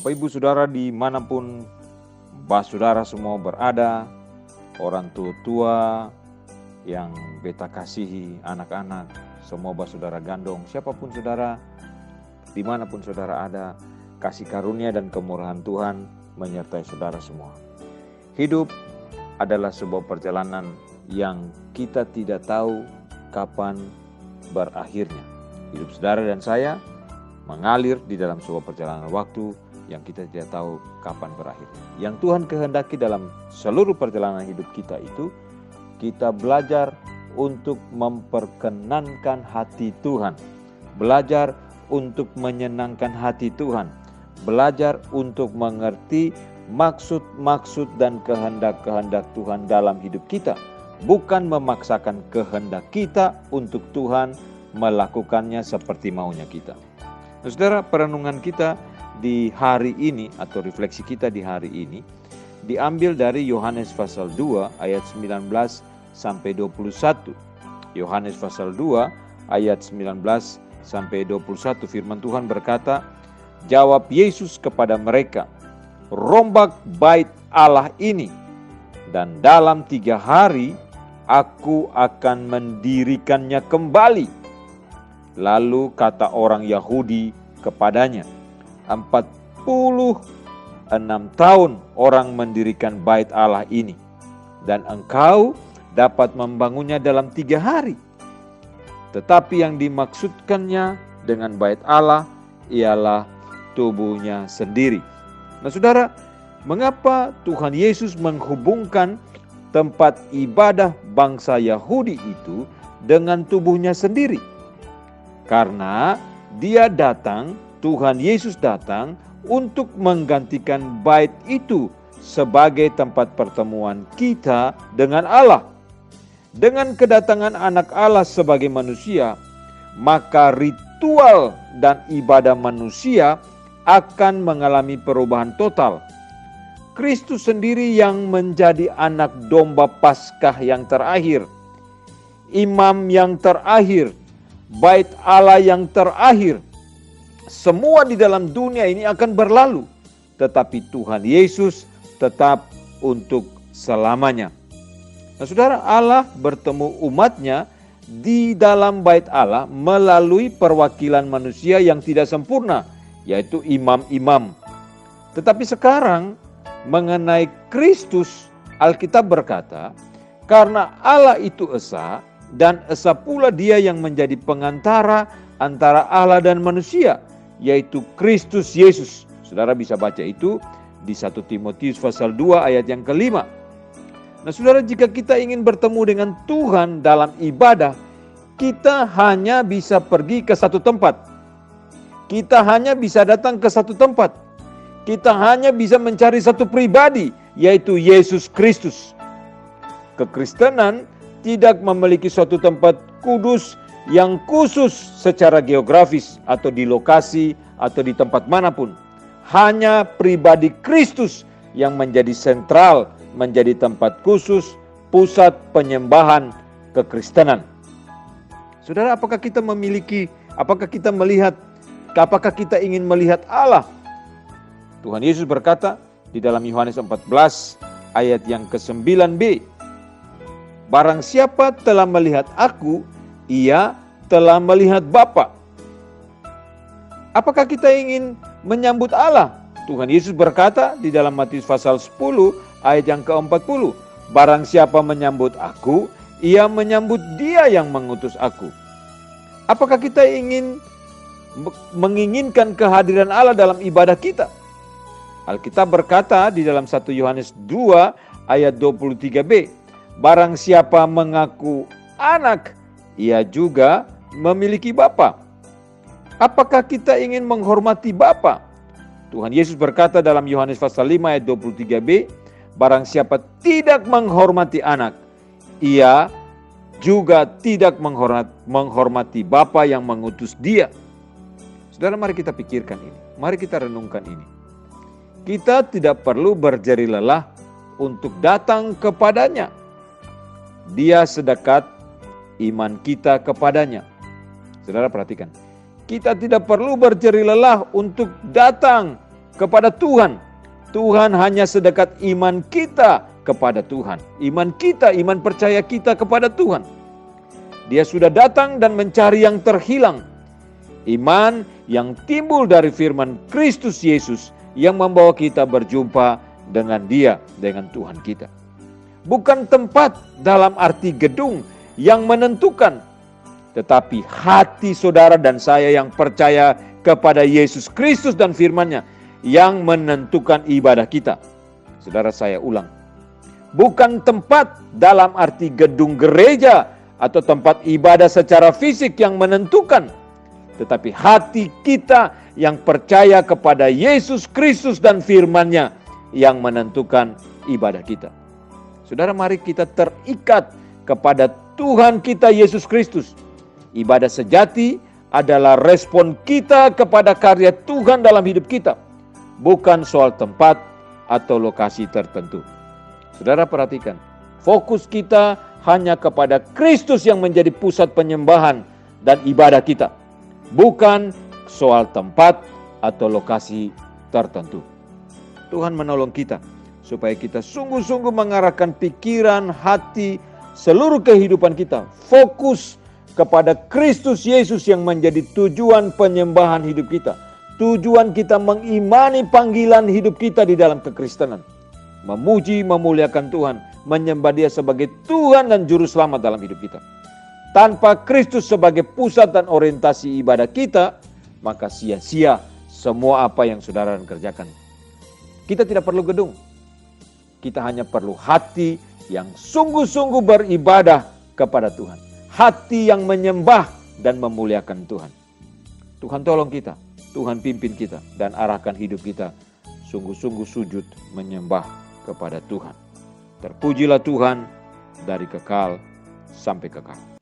Bapak Ibu Saudara dimanapun saudara semua berada, orang tua yang beta kasihi, anak-anak, semua saudara gandong, siapapun saudara, dimanapun saudara ada, kasih karunia dan kemurahan Tuhan menyertai saudara semua. Hidup adalah sebuah perjalanan yang kita tidak tahu kapan berakhirnya. Hidup saudara dan saya mengalir di dalam sebuah perjalanan waktu yang kita tidak tahu kapan berakhirnya. Yang Tuhan kehendaki dalam seluruh perjalanan hidup kita itu, kita belajar untuk memperkenankan hati Tuhan, belajar untuk menyenangkan hati Tuhan, belajar untuk mengerti maksud-maksud dan kehendak-kehendak Tuhan dalam hidup kita, bukan memaksakan kehendak kita untuk Tuhan melakukannya seperti maunya kita. Nah, saudara, perenungan kita di hari ini atau refleksi kita di hari ini diambil dari Yohanes pasal 2 ayat 19 sampai 21. Yohanes pasal 2 ayat 19 sampai 21, firman Tuhan berkata, jawab Yesus kepada mereka, rombak bait Allah ini, dan dalam 3 hari aku akan mendirikannya kembali. Lalu kata orang Yahudi kepadanya, 46 tahun orang mendirikan bait Allah ini, dan engkau dapat membangunnya dalam 3 hari. Tetapi yang dimaksudkannya dengan bait Allah ialah tubuhnya sendiri. Nah saudara, mengapa Tuhan Yesus menghubungkan tempat ibadah bangsa Yahudi itu dengan tubuhnya sendiri? Karena dia datang, Tuhan Yesus datang untuk menggantikan bait itu sebagai tempat pertemuan kita dengan Allah. Dengan kedatangan anak Allah sebagai manusia, maka ritual dan ibadah manusia akan mengalami perubahan total. Kristus sendiri yang menjadi anak domba Paskah yang terakhir, imam yang terakhir, bait Allah yang terakhir, semua di dalam dunia ini akan berlalu, tetapi Tuhan Yesus tetap untuk selamanya. Nah saudara, Allah bertemu umatnya di dalam bait Allah melalui perwakilan manusia yang tidak sempurna, yaitu imam-imam. Tetapi sekarang mengenai Kristus, Alkitab berkata, karena Allah itu esa, dan esa pula dia yang menjadi pengantara antara Allah dan manusia, yaitu Kristus Yesus. Saudara bisa baca itu di 1 Timotius pasal 2 ayat yang kelima. Nah saudara, jika kita ingin bertemu dengan Tuhan dalam ibadah, kita hanya bisa pergi ke satu tempat. Kita hanya bisa datang ke satu tempat. Kita hanya bisa mencari satu pribadi, yaitu Yesus Kristus. Kekristenan tidak memiliki suatu tempat kudus yang khusus secara geografis atau di lokasi atau di tempat manapun. Hanya pribadi Kristus yang menjadi sentral, menjadi tempat khusus, pusat penyembahan kekristenan. Saudara, apakah kita ingin melihat Allah? Tuhan Yesus berkata di dalam Yohanes 14 ayat yang ke-9b, barang siapa telah melihat aku, ia telah melihat Bapa. Apakah kita ingin menyambut Allah? Tuhan Yesus berkata di dalam Matius pasal 10 ayat yang ke-40, barang siapa menyambut aku, ia menyambut dia yang mengutus aku. Apakah kita menginginkan kehadiran Allah dalam ibadah kita? Alkitab berkata di dalam 1 Yohanes 2 ayat 23b, barang siapa mengaku anak, ia juga memiliki Bapa. Apakah kita ingin menghormati Bapa? Tuhan Yesus berkata dalam Yohanes pasal 5 ayat 23b, barang siapa tidak menghormati anak, ia juga tidak menghormati Bapa yang mengutus dia. Saudara, mari kita pikirkan ini. Mari kita renungkan ini. Kita tidak perlu berjeri lelah untuk datang kepadanya. Dia sedekat iman kita kepadanya. Saudara perhatikan, kita tidak perlu berjeri lelah untuk datang kepada Tuhan. Tuhan hanya sedekat iman kita kepada Tuhan. Iman kita, iman percaya kita kepada Tuhan. Dia sudah datang dan mencari yang terhilang. Iman yang timbul dari firman Kristus Yesus yang membawa kita berjumpa dengan Dia, dengan Tuhan kita. Bukan tempat dalam arti gedung yang menentukan, tetapi hati saudara dan saya yang percaya kepada Yesus Kristus dan firman-Nya yang menentukan ibadah kita. Saudara, saya ulang. Bukan tempat dalam arti gedung gereja atau tempat ibadah secara fisik yang menentukan, tetapi hati kita yang percaya kepada Yesus Kristus dan firman-Nya yang menentukan ibadah kita. Saudara, mari kita terikat kepada Tuhan kita Yesus Kristus. Ibadah sejati adalah respon kita kepada karya Tuhan dalam hidup kita, bukan soal tempat atau lokasi tertentu. Saudara, perhatikan, fokus kita hanya kepada Kristus yang menjadi pusat penyembahan dan ibadah kita, bukan soal tempat atau lokasi tertentu. Tuhan menolong kita supaya kita sungguh-sungguh mengarahkan pikiran, hati, seluruh kehidupan kita fokus kepada Kristus Yesus yang menjadi tujuan penyembahan hidup kita. Tujuan kita mengimani panggilan hidup kita di dalam kekristenan. Memuji, memuliakan Tuhan, menyembah Dia sebagai Tuhan dan Juru Selamat dalam hidup kita. Tanpa Kristus sebagai pusat dan orientasi ibadah kita, maka sia-sia semua apa yang saudara kerjakan. Kita tidak perlu gedung. Kita hanya perlu hati yang sungguh-sungguh beribadah kepada Tuhan. Hati yang menyembah dan memuliakan Tuhan. Tuhan tolong kita, Tuhan pimpin kita, dan arahkan hidup kita sungguh-sungguh sujud menyembah kepada Tuhan. Terpujilah Tuhan dari kekal sampai kekal.